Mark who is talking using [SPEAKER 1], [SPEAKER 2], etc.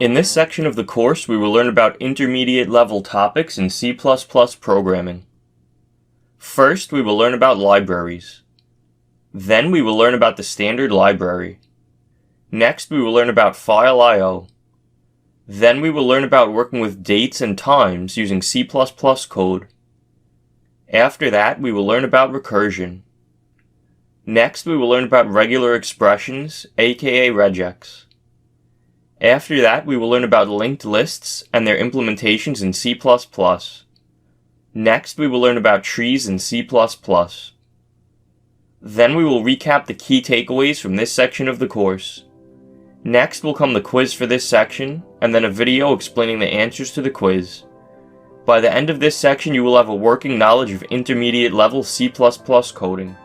[SPEAKER 1] In this section of the course, we will learn about intermediate level topics in C++ programming. First, we will learn about libraries. Then we will learn about the standard library. Next, we will learn about file I/O. Then we will learn about working with dates and times using C++ code. After that, we will learn about recursion. Next, we will learn about regular expressions, aka regex. After that, we will learn about linked lists and their implementations in C++. Next, we will learn about trees in C++. Then we will recap the key takeaways from this section of the course. Next will come the quiz for this section, and then a video explaining the answers to the quiz. By the end of this section, you will have a working knowledge of intermediate level C++ coding.